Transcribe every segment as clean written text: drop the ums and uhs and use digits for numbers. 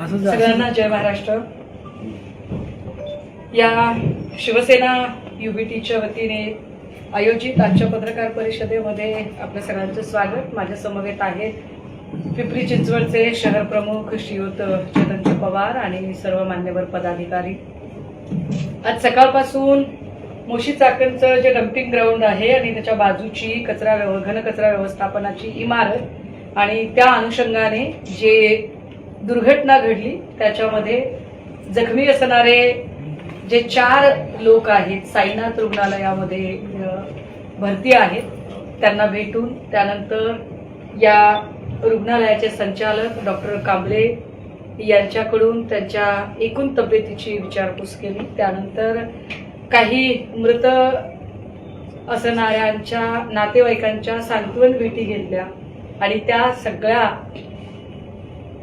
सगळ्यांना जय महाराष्ट्र। या शिवसेना युबीटीच्या वतीने आयोजित आजच्या पत्रकार परिषदेमध्ये आपल्या सगळ्यांचं स्वागत। माझ्या समवेत आहेत पिंपरी चिंचवडचे शहर प्रमुख श्रीयुत चेतनजी पवार आणि सर्व मान्यवर पदाधिकारी। आज सकाळपासून मोशी चाकणचं जे डम्पिंग ग्राउंड आहे आणि त्याच्या बाजूची घन कचरा व्यवस्थापनाची इमारत आणि त्या अनुषंगाने जे दुर्घटना घडली त्याच्यामध्ये जखमी असणारे जे 4 लोक आहेत साईनाथ रुग्णालयामध्ये भरती आहेत त्यांना भेटून त्यानंतर या रुग्णालयाचे संचालक डॉक्टर कांबळे यांच्याकडून त्यांच्या एकूण तब्येतीची विचारपूस केली। त्यानंतर काही मृत असणाऱ्यांच्या नातेवाईकांच्या सांत्वन भेटी घेतल्या आणि त्या सगळ्या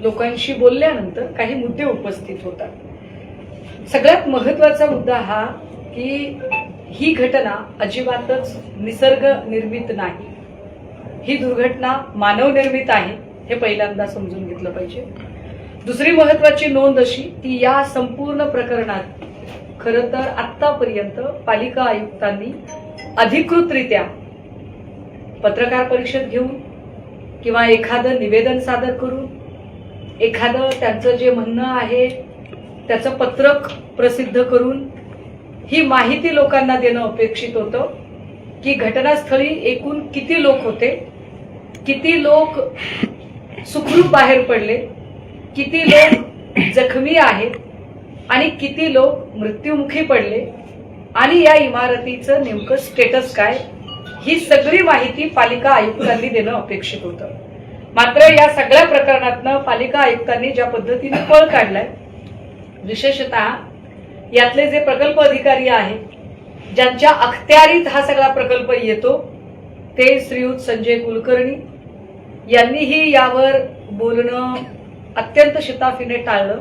लोकांशी बोलल्यानंतर काही मुद्दे उपस्थित होतात। सगळ्यात महत्त्वाचा मुद्दा हा की ही घटना अजिबातच निसर्ग निर्मित नाही, ही दुर्घटना मानव निर्मित आहे हे पहिल्यांदा समजून घेतलं पाहिजे। दुसरी महत्त्वाची नोंद अशी की या संपूर्ण प्रकरणात खरं तर आतापर्यंत पालिका आयुक्तांनी अधिकृतरित्या पत्रकार परिषद घेऊन किंवा एखादं निवेदन सादर करून एखादं त्यांचं जे म्हणणं आहे त्याचं पत्रक प्रसिद्ध करून ही माहिती लोकांना देणं अपेक्षित होतं की घटनास्थळी एकूण किती लोक होते, किती लोक सुखरूप बाहेर पडले, किती लोक जखमी आहेत आणि किती लोक मृत्युमुखी पडले आणि या इमारतीचं नेमकं स्टेटस काय, ही सगळी माहिती पालिका आयुक्तांनी देणं अपेक्षित होतं। मात्र या सगळ्या प्रकरणातनं पालिका आयुक्तांनी ज्या पद्धतीने पळ काढलाय, विशेषतः यातले जे प्रकल्प अधिकारी आहेत ज्यांच्या अखत्यारीत हा सगळा प्रकल्प येतो ते श्रीयुत संजय कुलकर्णी यांनीही यावर बोलणं अत्यंत शिताफीने टाळलं।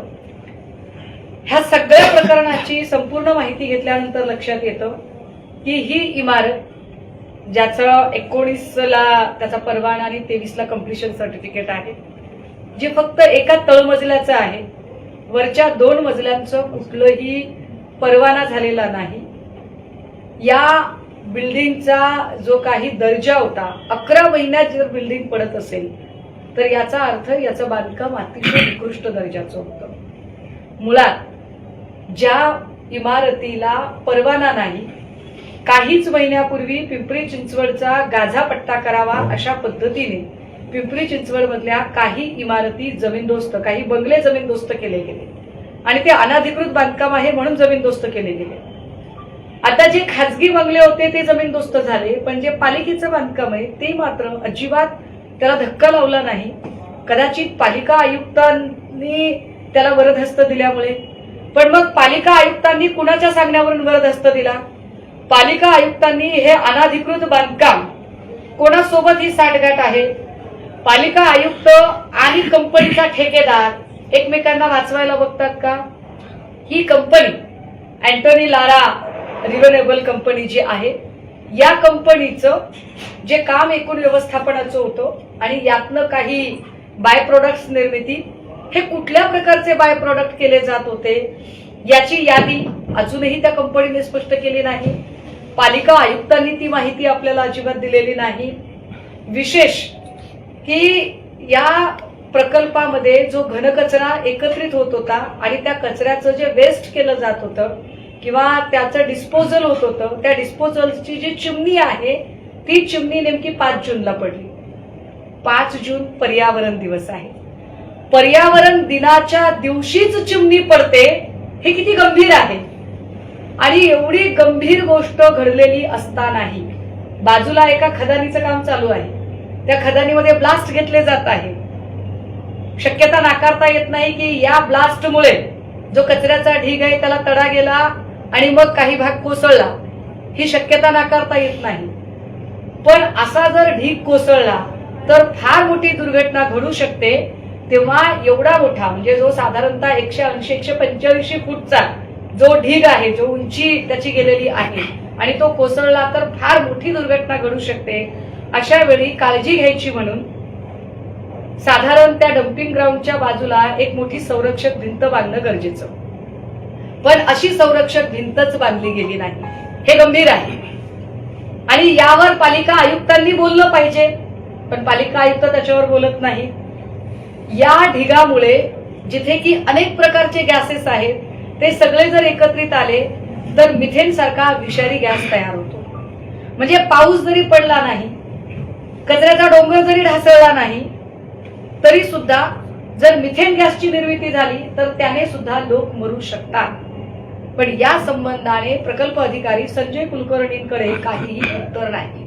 ह्या सगळ्या प्रकरणाची संपूर्ण माहिती घेतल्यानंतर लक्षात येतं की ही इमारत ज्याचं 19ला त्याचा परवाना आणि 23ला कम्प्लिशन सर्टिफिकेट आहे, जे फक्त एका तळमजल्याचं आहे, वरच्या 2 मजल्यांचं कुठलंही परवाना झालेला नाही। या बिल्डिंगचा जो काही दर्जा होता 11 महिन्यात जर बिल्डिंग पडत असेल तर याचा अर्थ याचं बांधकाम अतिशय उत्कृष्ट दर्जाचं होतं। मुळात ज्या इमारतीला परवाना नाही, काहीच महिन्यापूर्वी पिंपरी चिंचवडचा गाझापट्टा करावा अशा पद्धतीने पिंपरी चिंचवड मधल्या काही इमारती जमीनदोस्त, काही बंगले जमीनदोस्त केले गेले आणि ते अनधिकृत बांधकाम आहे म्हणून जमीनदोस्त केले गेले। आता जे खाजगी बंगले होते ते जमीनदोस्त झाले, पण जे पालिकेचं बांधकाम आहे ते मात्र अजिबात त्याला धक्का लावला नाही। कदाचित पालिका आयुक्तांनी त्याला वरदहस्त दिल्यामुळे, पण मग पालिका आयुक्तांनी कुणाच्या सांगण्यावरून वरदहस्त दिला? पालिका आयुक्तांनी हे अनधिकृत बांधकाम कोणासोबत ही साठगाठ आहे? पालिका आयुक्त आणि कंपनीचा ठेकेदार एकमेकांना वाचवायला बघतात का? ही कंपनी अँटोनी लारा रिव्हनेबल कंपनी जी आहे, या कंपनीचं जे काम एकूण व्यवस्थापनाचं होतं आणि यातनं काही बाय प्रोडक्ट्स निर्मिती, हे कुठल्या प्रकारचे बाय प्रोडक्ट केले जात होते याची यादी अजूनही त्या कंपनीने स्पष्ट केली नाही। पालिका आयुक्तांनी ती माहिती आपल्याला अजिबात दिलेली नाही। विशेष की या प्रकल्पामध्ये जो घनकचरा एकत्रित होत होता आणि त्या कचऱ्याचं जे वेस्ट केलं जात होतं किंवा त्याचं डिस्पोजल होत होतं, त्या डिस्पोजलची जी चिमणी आहे ती चिमणी नेमकी 5 जूनला पडली। 5 जून पर्यावरण दिवस आहे, पर्यावरण दिनाच्या दिवशीच चिमणी पडते, हे किती गंभीर आहे। आणि एवढी गंभीर गोष्ट घडलेली असतानाही बाजूला एका खदानीचं काम चालू आहे, त्या खदानीमध्ये ब्लास्ट घेतले जात आहे। शक्यता नाकारता येत नाही की या ब्लास्टमुळे जो कचऱ्याचा ढीग आहे त्याला तडा गेला आणि मग काही भाग कोसळला, ही शक्यता नाकारता येत नाही। पण असा जर ढीग कोसळला तर फार मोठी दुर्घटना घडू शकते। तेव्हा एवढा मोठा म्हणजे जो साधारणतः 180-185 फूटचा जो ढीग आहे, जो उंची त्याची गेलेली आहे आणि तो कोसळला तर फार मोठी दुर्घटना घडू शकते। अशा वेळी काळजी घ्यायची म्हणून साधारण त्या डम्पिंग ग्राउंडच्या बाजूला एक मोठी संरक्षक भिंत बांधणं गरजेचं, पण अशी संरक्षक भिंतच बांधली गेली नाही, हे गंभीर आहे. आणि यावर पालिका आयुक्तांनी बोललं पाहिजे, पण पालिका आयुक्त त्याच्यावर बोलत नाही. या ढिगामुळे जिथे की अनेक प्रकारचे गॅसेस आहेत, ते सगळे जर एकत्रित आले तर मिथेन सारखा विषारी गॅस तयार होतो. म्हणजे पाऊस जरी पडला नाही, कचऱ्याचा डोंगर जरी ढासळला नाही, तरी सुद्धा जर मिथेन गॅसची निर्मिती झाली तर त्याने सुद्धा लोक मरू शकतात. पण या संबंधाने प्रकल्प अधिकारी संजय कुलकर्णींकडे काहीही उत्तर नाही.